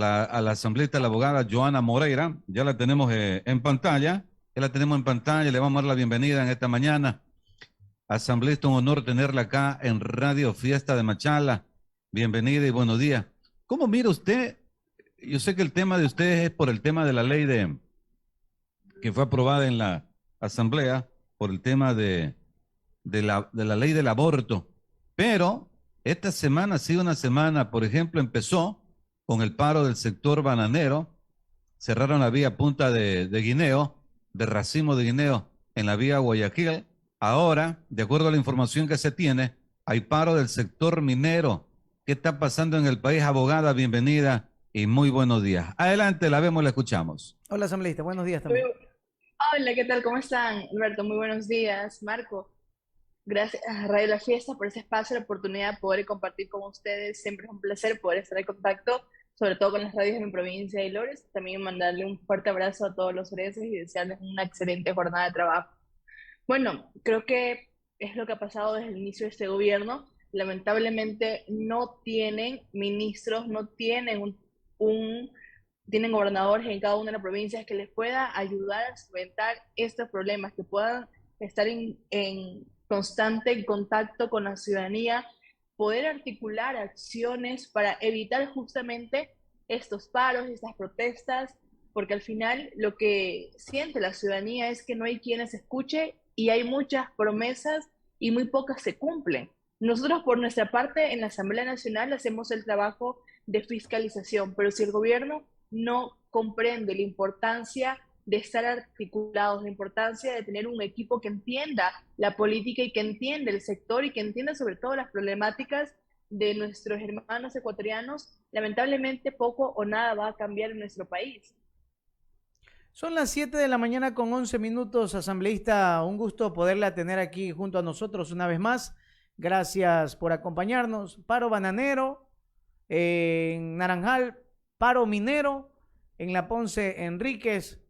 a la asambleísta, la abogada Joana Moreira. Ya la tenemos en pantalla. Ya la tenemos en pantalla. Le vamos a dar la bienvenida en esta mañana. Asambleísta, un honor tenerla acá en Radio Fiesta de Machala. Bienvenida y buenos días. ¿Cómo mira usted? Yo sé que el tema de ustedes es por el tema de la ley que fue aprobada en la Asamblea, por el tema de la ley del aborto. Pero esta semana ha sido una semana, por ejemplo, empezó con el paro del sector bananero, cerraron la vía Punta de Guineo, de Racimo de Guineo, en la vía Guayaquil. Ahora, de acuerdo a la información que se tiene, hay paro del sector minero. ¿Qué está pasando en el país, abogada? Bienvenida y muy buenos días. Adelante, la vemos, la escuchamos. Hola, asambleísta, buenos días Muy también. Hola, ¿qué tal? ¿Cómo están? Alberto, muy buenos días. Marco, gracias a Radio La Fiesta por ese espacio, la oportunidad de poder compartir con ustedes. Siempre es un placer poder estar en contacto, sobre todo con las radios de mi provincia de Lores. También mandarle un fuerte abrazo a todos los orenses y desearles una excelente jornada de trabajo. Bueno, creo que es lo que ha pasado desde el inicio de este gobierno. Lamentablemente no tienen ministros, no tienen un tienen gobernadores en cada una de las provincias que les pueda ayudar a solventar estos problemas, que puedan estar en constante contacto con la ciudadanía, poder articular acciones para evitar justamente estos paros, estas protestas, porque al final lo que siente la ciudadanía es que no hay quienes escuche y hay muchas promesas y muy pocas se cumplen. Nosotros por nuestra parte en la Asamblea Nacional hacemos el trabajo de fiscalización, pero si el gobierno no comprende la importancia de estar articulados, la importancia de tener un equipo que entienda la política y que entienda el sector y que entienda sobre todo las problemáticas de nuestros hermanos ecuatorianos, lamentablemente poco o nada va a cambiar en nuestro país. Son las 7 de la mañana con 11 minutos, asambleísta. Un gusto poderla tener aquí junto a nosotros una vez más. Gracias por acompañarnos. Paro bananero en Naranjal, paro minero en la Ponce Enríquez.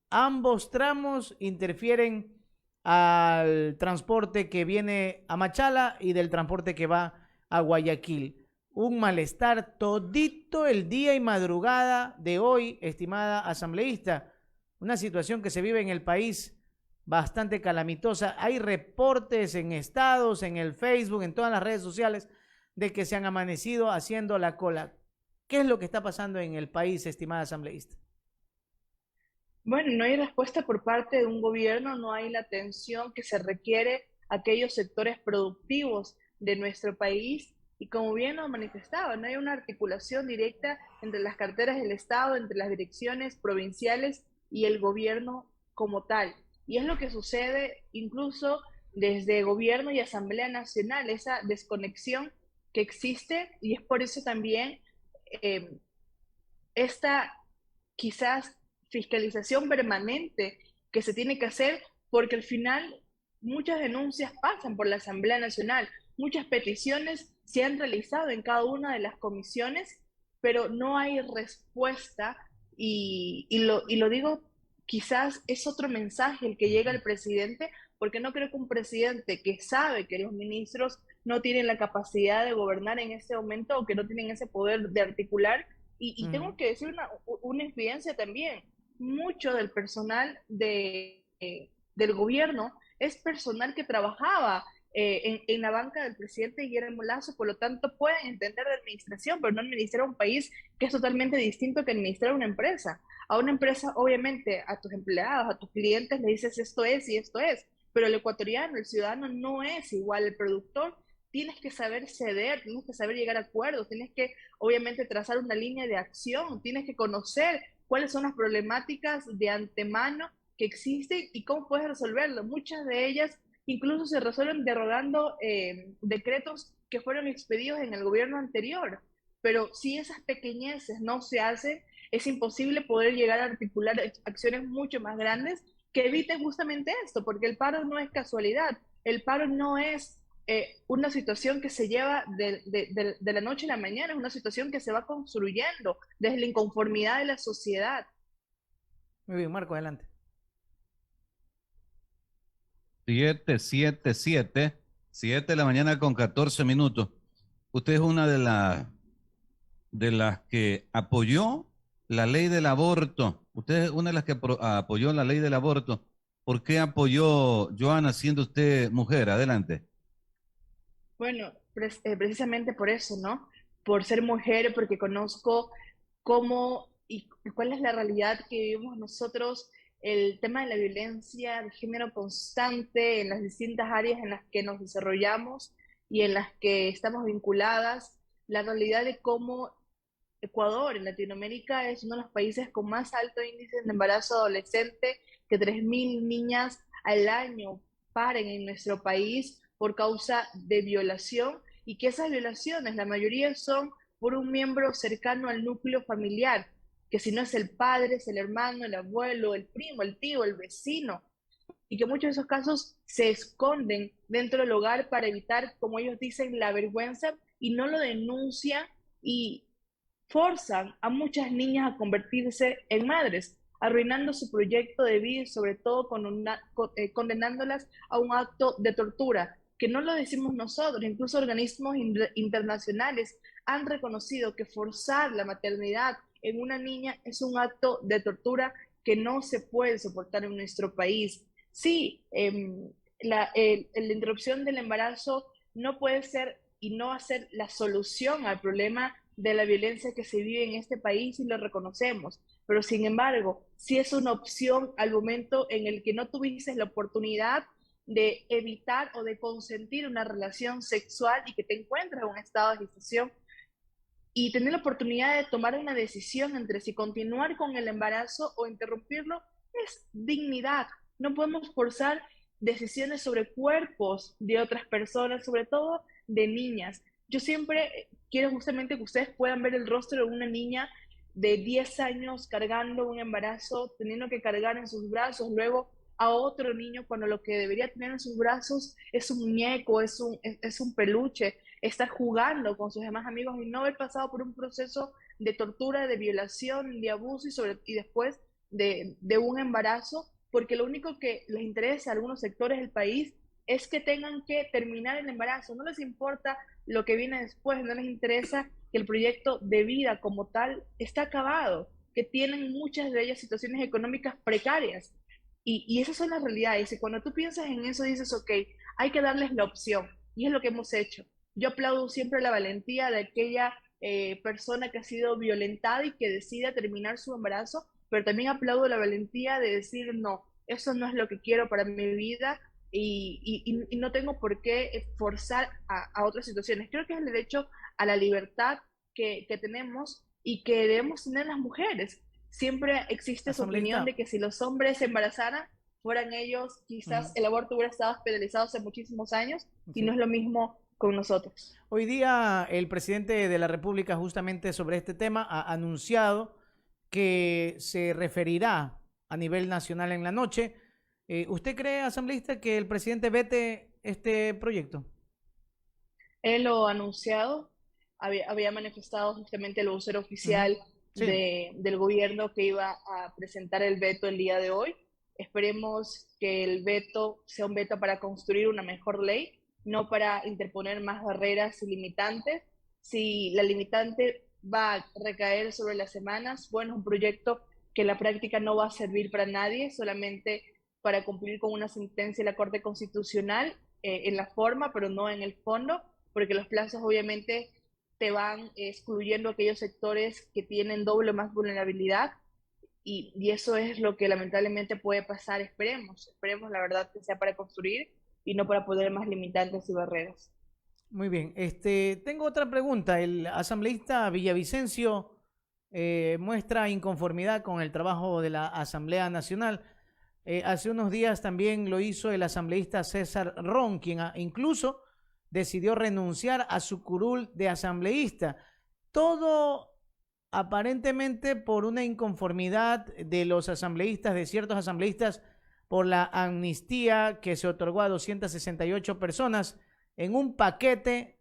Ambos tramos interfieren al transporte que viene a Machala y del transporte que va a Guayaquil. Un malestar todito el día y madrugada de hoy, estimada asambleísta. Una situación que se vive en el país bastante calamitosa. Hay reportes en estados, en el Facebook, en todas las redes sociales, de que se han amanecido haciendo la cola. ¿Qué es lo que está pasando en el país, estimada asambleísta? Bueno, no hay respuesta por parte de un gobierno, no hay la atención que se requiere a aquellos sectores productivos de nuestro país y como bien lo manifestaba, no hay una articulación directa entre las carteras del Estado, entre las direcciones provinciales y el gobierno como tal. Y es lo que sucede incluso desde gobierno y Asamblea Nacional, esa desconexión que existe y es por eso también eh, esta quizás fiscalización permanente que se tiene que hacer, porque al final muchas denuncias pasan por la Asamblea Nacional, muchas peticiones se han realizado en cada una de las comisiones, pero no hay respuesta y lo digo, quizás es otro mensaje el que llega al presidente, porque no creo que un presidente que sabe que los ministros no tienen la capacidad de gobernar en este momento o que no tienen ese poder de articular, y tengo que decir una infidencia también. Mucho del personal del gobierno es personal que trabajaba en la banca del presidente Guillermo Lazo, por lo tanto pueden entender de administración, pero no administrar un país que es totalmente distinto que administrar una empresa. A una empresa, obviamente, a tus empleados, a tus clientes le dices esto es y esto es, pero el ecuatoriano, el ciudadano no es igual, el productor tienes que saber ceder, tienes que saber llegar a acuerdos, tienes que obviamente trazar una línea de acción, tienes que conocer cuáles son las problemáticas de antemano que existen y cómo puedes resolverlo. Muchas de ellas incluso se resuelven derogando decretos que fueron expedidos en el gobierno anterior. Pero si esas pequeñeces no se hacen, es imposible poder llegar a articular acciones mucho más grandes que eviten justamente esto, porque el paro no es casualidad, el paro no es una situación que se lleva de la noche a la mañana, es una situación que se va construyendo desde la inconformidad de la sociedad. Muy bien, Marco, adelante. 7 de la mañana con 14 minutos. Usted es una de las de las que apoyó la ley del aborto. Usted es una de las que apoyó la ley del aborto. ¿Por qué apoyó Joana siendo usted mujer? Adelante. Bueno, precisamente por eso, ¿no? Por ser mujer, porque conozco cómo y cuál es la realidad que vivimos nosotros, el tema de la violencia de género constante en las distintas áreas en las que nos desarrollamos y en las que estamos vinculadas, la realidad de cómo Ecuador en Latinoamérica es uno de los países con más alto índice de embarazo adolescente, que 3.000 niñas al año paren en nuestro país por causa de violación y que esas violaciones, la mayoría son por un miembro cercano al núcleo familiar, que si no es el padre, es el hermano, el abuelo, el primo, el tío, el vecino, y que muchos de esos casos se esconden dentro del hogar para evitar, como ellos dicen, la vergüenza y no lo denuncian y forzan a muchas niñas a convertirse en madres, arruinando su proyecto de vida y sobre todo condenándolas a un acto de tortura, que no lo decimos nosotros, incluso organismos internacionales han reconocido que forzar la maternidad en una niña es un acto de tortura que no se puede soportar en nuestro país. Sí, la interrupción del embarazo no puede ser y no va a ser la solución al problema de la violencia que se vive en este país y lo reconocemos, pero sin embargo, sí es una opción al momento en el que no tuvieses la oportunidad de evitar o de consentir una relación sexual y que te encuentras en un estado de gestación y tener la oportunidad de tomar una decisión entre si continuar con el embarazo o interrumpirlo es dignidad. No podemos forzar decisiones sobre cuerpos de otras personas, sobre todo de niñas. Yo siempre quiero justamente que ustedes puedan ver el rostro de una niña de 10 años cargando un embarazo, teniendo que cargar en sus brazos, luego a otro niño cuando lo que debería tener en sus brazos es un muñeco, es un peluche, estar jugando con sus demás amigos y no haber pasado por un proceso de tortura, de violación, de abuso y después de un embarazo, porque lo único que les interesa a algunos sectores del país es que tengan que terminar el embarazo, no les importa lo que viene después, no les interesa que el proyecto de vida como tal está acabado, que tienen muchas de ellas situaciones económicas precarias. Y esas son las realidades. Y cuando tú piensas en eso, dices, ok, hay que darles la opción. Y es lo que hemos hecho. Yo aplaudo siempre la valentía de aquella persona que ha sido violentada y que decide terminar su embarazo, pero también aplaudo la valentía de decir, no, eso no es lo que quiero para mi vida y no tengo por qué forzar a otras situaciones. Creo que es el derecho a la libertad que tenemos y que debemos tener las mujeres. Siempre existe esa opinión de Asambleísta. que si los hombres se embarazaran, fueran ellos, quizás Ujú. el aborto hubiera estado penalizado hace muchísimos años y no Sí. es lo mismo con nosotros. Hoy día el presidente de la República justamente sobre este tema ha anunciado que se referirá a nivel nacional en la noche. ¿Usted cree, asambleísta, que el presidente vete este proyecto? Él lo ha anunciado, había manifestado justamente el vocero Ujú. oficial Sí. del gobierno que iba a presentar el veto el día de hoy. Esperemos que el veto sea un veto para construir una mejor ley, no para interponer más barreras y limitantes. Si la limitante va a recaer sobre las semanas, bueno, es un proyecto que en la práctica no va a servir para nadie, solamente para cumplir con una sentencia de la Corte Constitucional en la forma, pero no en el fondo, porque los plazos obviamente te van excluyendo aquellos sectores que tienen doble más vulnerabilidad y eso es lo que lamentablemente puede pasar. Esperemos la verdad que sea para construir y no para poner más limitantes y barreras. Muy bien. Tengo otra pregunta. El asambleísta Villavicencio muestra inconformidad con el trabajo de la Asamblea Nacional. Hace unos días también lo hizo el asambleísta César Ron, quien incluso decidió renunciar a su curul de asambleísta. Todo aparentemente por una inconformidad de los asambleístas, de ciertos asambleístas, por la amnistía que se otorgó a 268 personas en un paquete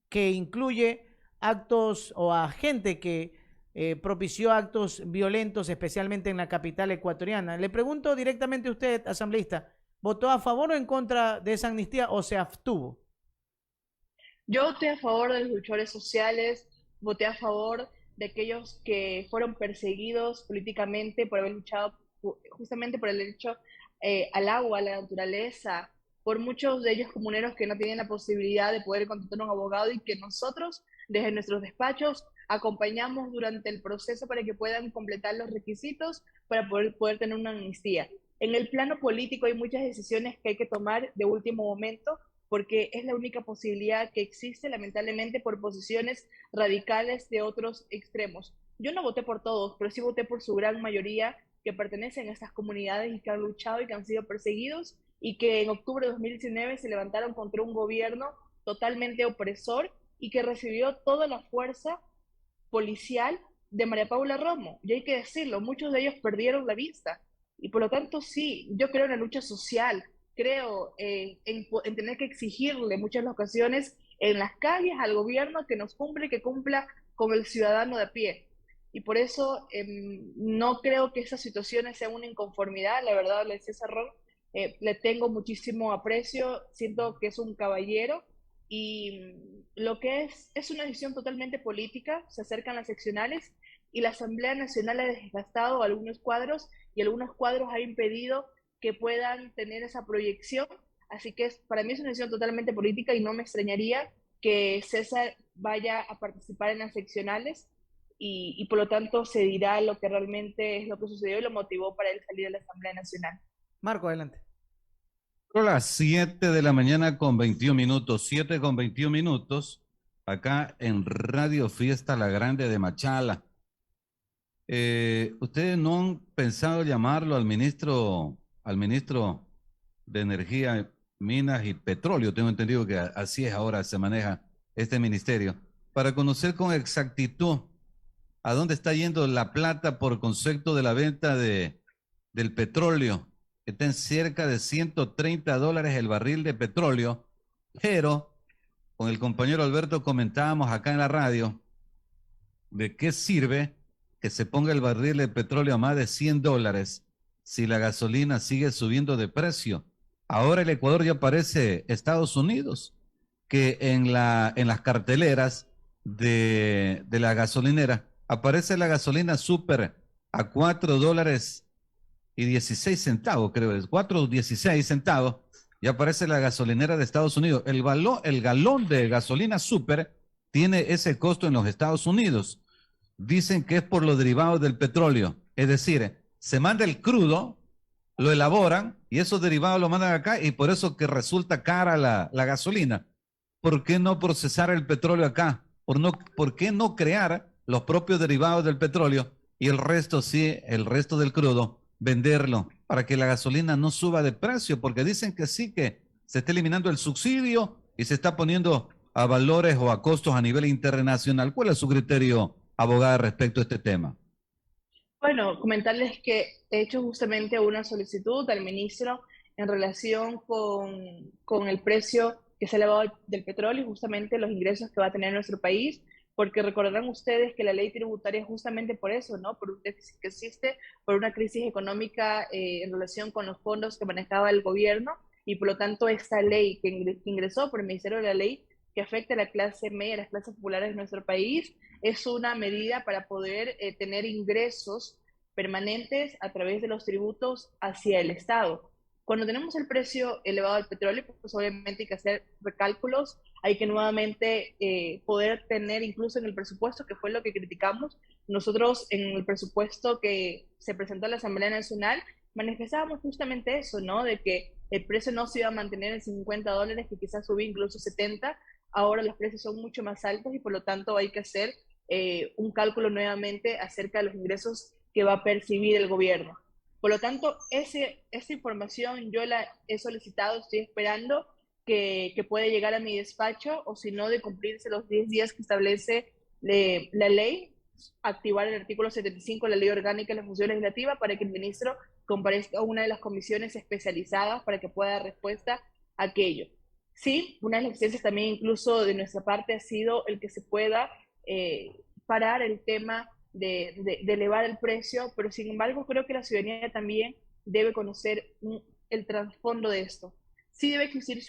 que incluye actos o a gente que propició actos violentos, especialmente en la capital ecuatoriana. Le pregunto directamente a usted, asambleísta, ¿votó a favor o en contra de esa amnistía o se abstuvo? Yo estoy a favor de los luchadores sociales, voté a favor de aquellos que fueron perseguidos políticamente por haber luchado justamente por el derecho al agua, a la naturaleza, por muchos de ellos comuneros que no tienen la posibilidad de poder contratar un abogado y que nosotros, desde nuestros despachos, acompañamos durante el proceso para que puedan completar los requisitos para poder tener una amnistía. En el plano político hay muchas decisiones que hay que tomar de último momento porque es la única posibilidad que existe, lamentablemente, por posiciones radicales de otros extremos. Yo no voté por todos, pero sí voté por su gran mayoría que pertenecen a estas comunidades y que han luchado y que han sido perseguidos y que en octubre de 2019 se levantaron contra un gobierno totalmente opresor y que recibió toda la fuerza policial de María Paula Romo. Y hay que decirlo, muchos de ellos perdieron la vista. Y por lo tanto, sí, yo creo en la lucha social, creo en tener que exigirle muchas ocasiones en las calles al gobierno que nos cumple, que cumpla con el ciudadano de a pie. Y por eso no creo que esas situaciones sean una inconformidad, la verdad, César Ron, le tengo muchísimo aprecio, siento que es un caballero y lo que es una decisión totalmente política, se acercan las seccionales y la Asamblea Nacional ha desgastado algunos cuadros y algunos cuadros ha impedido que puedan tener esa proyección, así que para mí es una decisión totalmente política y no me extrañaría que César vaya a participar en las seccionales y por lo tanto se dirá lo que realmente es lo que sucedió y lo motivó para él salir de la Asamblea Nacional. Marco, adelante. Son las 7 de la mañana con 21 minutos, 7 con 21 minutos, acá en Radio Fiesta La Grande de Machala. ¿Ustedes no han pensado llamarlo al ministro de Energía, Minas y Petróleo? Tengo entendido que así es ahora, se maneja este ministerio, para conocer con exactitud a dónde está yendo la plata por concepto de la venta del petróleo, que está en cerca de $130 el barril de petróleo, pero con el compañero Alberto comentábamos acá en la radio de qué sirve que se ponga el barril de petróleo a más de $100 si la gasolina sigue subiendo de precio. Ahora el Ecuador ya parece Estados Unidos, que en las carteleras de la gasolinera aparece la gasolina super a $4.16, creo es, 4.16 centavos, y aparece la gasolinera de Estados Unidos. El galón de gasolina super tiene ese costo en los Estados Unidos. Dicen que es por los derivados del petróleo, es decir, se manda el crudo, lo elaboran y esos derivados lo mandan acá y por eso que resulta cara la gasolina. ¿Por qué no procesar el petróleo acá? ¿Por qué no crear los propios derivados del petróleo y el resto, sí, el resto del crudo, venderlo para que la gasolina no suba de precio? Porque dicen que sí, que se está eliminando el subsidio y se está poniendo a valores o a costos a nivel internacional. ¿Cuál es su criterio, abogada, respecto a este tema? Bueno, comentarles que he hecho justamente una solicitud al ministro en relación con el precio que se ha elevado del petróleo y justamente los ingresos que va a tener nuestro país, porque recordarán ustedes que la ley tributaria es justamente por eso, ¿no? Por un déficit que existe, por una crisis económica en relación con los fondos que manejaba el gobierno y por lo tanto esta ley que ingresó por el Ministerio de la Ley que afecta a la clase media, a las clases populares de nuestro país, es una medida para poder tener ingresos permanentes a través de los tributos hacia el Estado. Cuando tenemos el precio elevado del petróleo, pues obviamente hay que hacer recálculos, hay que nuevamente poder tener incluso en el presupuesto, que fue lo que criticamos, nosotros en el presupuesto que se presentó a la Asamblea Nacional, manifestábamos justamente eso, ¿no? De que el precio no se iba a mantener en $50, que quizás subía incluso 70, ahora los precios son mucho más altos y por lo tanto hay que hacer un cálculo nuevamente acerca de los ingresos que va a percibir el gobierno. Por lo tanto, esa información yo la he solicitado, estoy esperando que pueda llegar a mi despacho o si no, de cumplirse los 10 días que establece la ley, activar el artículo 75 de la Ley Orgánica de la Función Legislativa para que el ministro comparezca a una de las comisiones especializadas para que pueda dar respuesta a aquello. Sí, una de las exigencias también incluso de nuestra parte ha sido el que se pueda parar el tema de elevar el precio, pero sin embargo creo que la ciudadanía también debe conocer el trasfondo de esto. Sí debe existir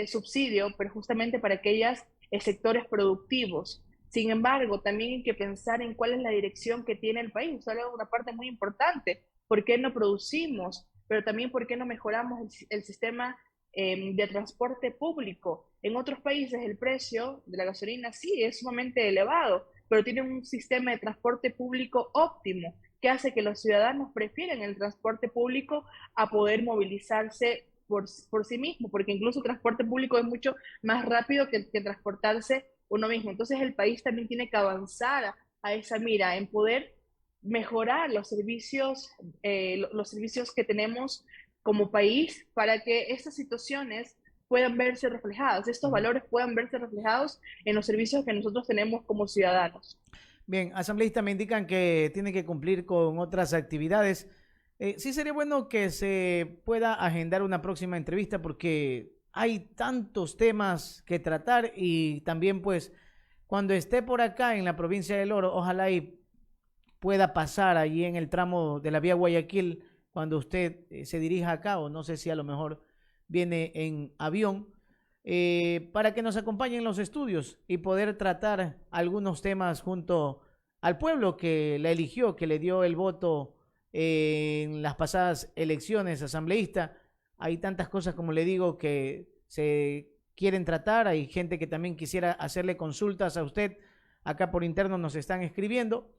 subsidio, pero justamente para aquellos sectores productivos, Sin embargo, también hay que pensar en cuál es la dirección que tiene el país. Eso es una parte muy importante. ¿Por qué no producimos? Pero también por qué no mejoramos el sistema de transporte público. En otros países el precio de la gasolina sí es sumamente elevado, pero tienen un sistema de transporte público óptimo que hace que los ciudadanos prefieren el transporte público a poder movilizarse por sí mismo, porque incluso el transporte público es mucho más rápido que transportarse uno mismo. Entonces el país también tiene que avanzar a esa mira, en poder mejorar los servicios que tenemos como país para que estas situaciones puedan verse reflejadas, estos valores puedan verse reflejados en los servicios que nosotros tenemos como ciudadanos. Bien, asambleísta, me indican que tiene que cumplir con otras actividades. Sí sería bueno que se pueda agendar una próxima entrevista porque hay tantos temas que tratar y también pues cuando esté por acá en la provincia del Oro, ojalá y pueda pasar allí en el tramo de la vía Guayaquil cuando usted se dirija acá o no sé si a lo mejor viene en avión para que nos acompañen en los estudios y poder tratar algunos temas junto al pueblo que la eligió, que le dio el voto en las pasadas elecciones asambleístas. Hay tantas cosas, como le digo, que se quieren tratar. Hay gente que también quisiera hacerle consultas a usted. Acá por interno nos están escribiendo,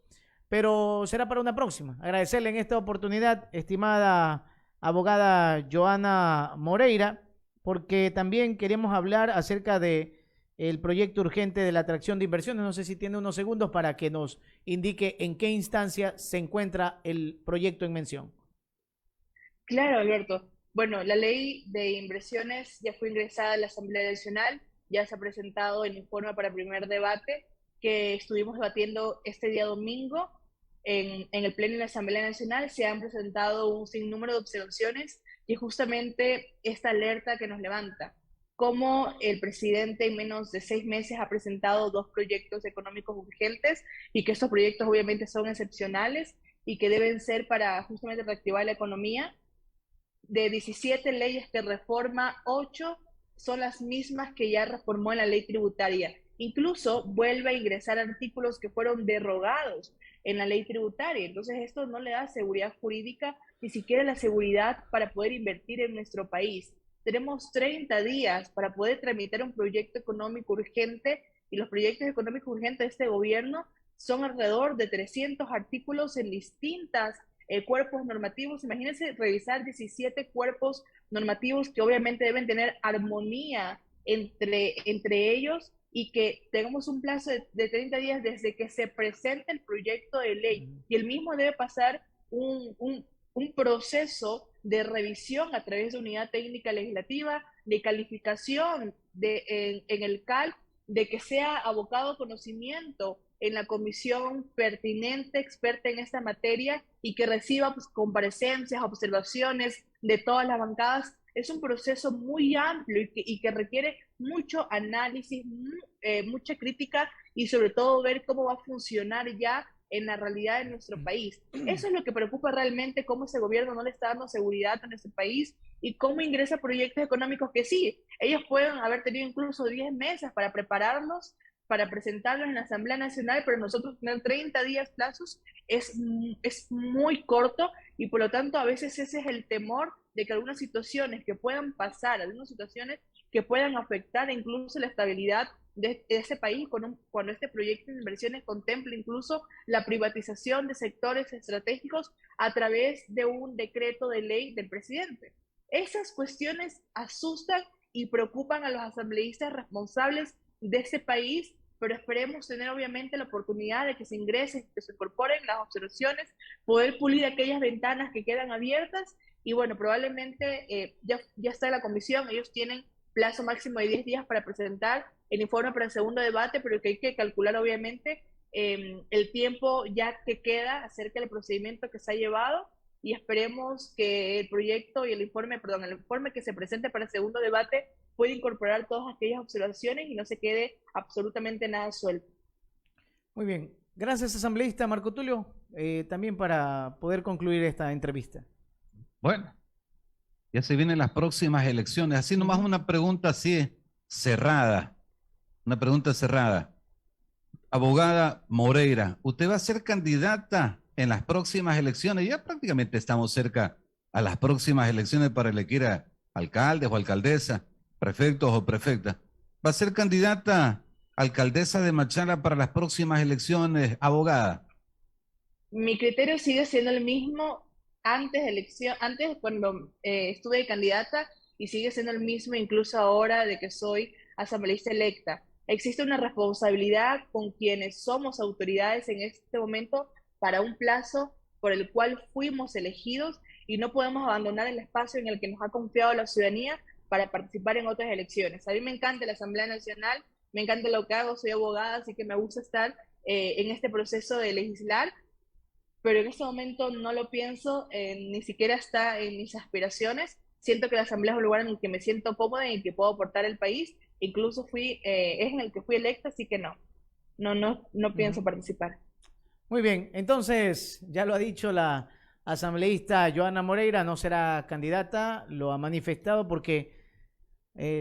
pero será para una próxima. Agradecerle en esta oportunidad, estimada abogada Joana Moreira, porque también queremos hablar acerca de el proyecto urgente de la atracción de inversiones. No sé si tiene unos segundos para que nos indique en qué instancia se encuentra el proyecto en mención. Claro, Alberto. Bueno, la ley de inversiones ya fue ingresada a la Asamblea Nacional, ya se ha presentado el informe para primer debate que estuvimos debatiendo este día domingo en el Pleno de la Asamblea Nacional. Se han presentado un sinnúmero de observaciones y justamente esta alerta que nos levanta, cómo el presidente en menos de 6 meses ha presentado dos proyectos económicos urgentes y que estos proyectos obviamente son excepcionales y que deben ser para justamente reactivar la economía. De 17 leyes que reforma, 8 son las mismas que ya reformó en la ley tributaria. Incluso vuelve a ingresar artículos que fueron derogados en la ley tributaria. Entonces esto no le da seguridad jurídica, ni siquiera la seguridad para poder invertir en nuestro país. Tenemos 30 días para poder tramitar un proyecto económico urgente y los proyectos económicos urgentes de este gobierno son alrededor de 300 artículos en distintas cuerpos normativos. Imagínense revisar 17 cuerpos normativos que obviamente deben tener armonía entre ellos y que tengamos un plazo de 30 días desde que se presente el proyecto de ley y el mismo debe pasar un proceso de revisión a través de unidad técnica legislativa, de calificación en el CAL, de que sea abocado conocimiento en la comisión pertinente, experta en esta materia y que reciba pues, comparecencias, observaciones de todas las bancadas. Es un proceso muy amplio y que requiere mucho análisis, mucha crítica y sobre todo ver cómo va a funcionar ya en la realidad de nuestro país. Eso es lo que preocupa realmente, cómo ese gobierno no le está dando seguridad a nuestro país y cómo ingresa proyectos económicos que sí, ellos pueden haber tenido incluso 10 meses para prepararlos, para presentarlos en la Asamblea Nacional, pero nosotros tener 30 días plazos es muy corto y por lo tanto a veces ese es el temor de que algunas situaciones que puedan pasar, algunas situaciones que puedan afectar incluso la estabilidad de ese país cuando este proyecto de inversiones contempla incluso la privatización de sectores estratégicos a través de un decreto de ley del presidente. Esas cuestiones asustan y preocupan a los asambleístas responsables de este país, pero esperemos tener obviamente la oportunidad de que se ingresen, que se incorporen las observaciones, poder pulir aquellas ventanas que quedan abiertas y bueno, probablemente ya está la comisión, ellos tienen plazo máximo de 10 días para presentar el informe para el segundo debate, pero que hay que calcular obviamente el tiempo ya que queda acerca del procedimiento que se ha llevado y esperemos que el proyecto y el informe que se presente para el segundo debate pueda incorporar todas aquellas observaciones y no se quede absolutamente nada suelto. Muy bien. Gracias, asambleísta Marco Tulio, también para poder concluir esta entrevista. Bueno, ya se vienen las próximas elecciones. Así nomás una pregunta así cerrada. Una pregunta cerrada. Abogada Moreira, usted va a ser candidata en las próximas elecciones. Ya prácticamente estamos cerca a las próximas elecciones para elegir a alcaldes o alcaldesa, prefectos o prefectas. ¿Va a ser candidata alcaldesa de Machala para las próximas elecciones, abogada? Mi criterio sigue siendo el mismo antes de elección, antes cuando estuve de candidata y sigue siendo el mismo incluso ahora de que soy asambleísta electa. Existe una responsabilidad con quienes somos autoridades en este momento para un plazo por el cual fuimos elegidos y no podemos abandonar el espacio en el que nos ha confiado la ciudadanía para participar en otras elecciones. A mí me encanta la Asamblea Nacional, me encanta lo que hago, soy abogada, así que me gusta estar en este proceso de legislar, pero en este momento no lo pienso, ni siquiera está en mis aspiraciones. Siento que la Asamblea es un lugar en el que me siento cómoda y en el que puedo aportar al país. Incluso es en el que fui electa, así que no pienso participar. Muy bien, entonces ya lo ha dicho la asambleísta Joana Moreira, no será candidata, lo ha manifestado porque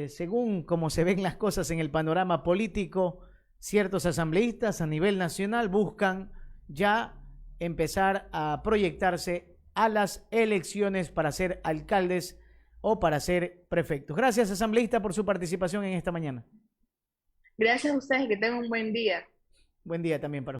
según como se ven las cosas en el panorama político, ciertos asambleístas a nivel nacional buscan ya empezar a proyectarse a las elecciones para ser alcaldes o para ser prefectos. Gracias, asambleísta, por su participación en esta mañana. Gracias a ustedes, que tengan un buen día. Buen día también para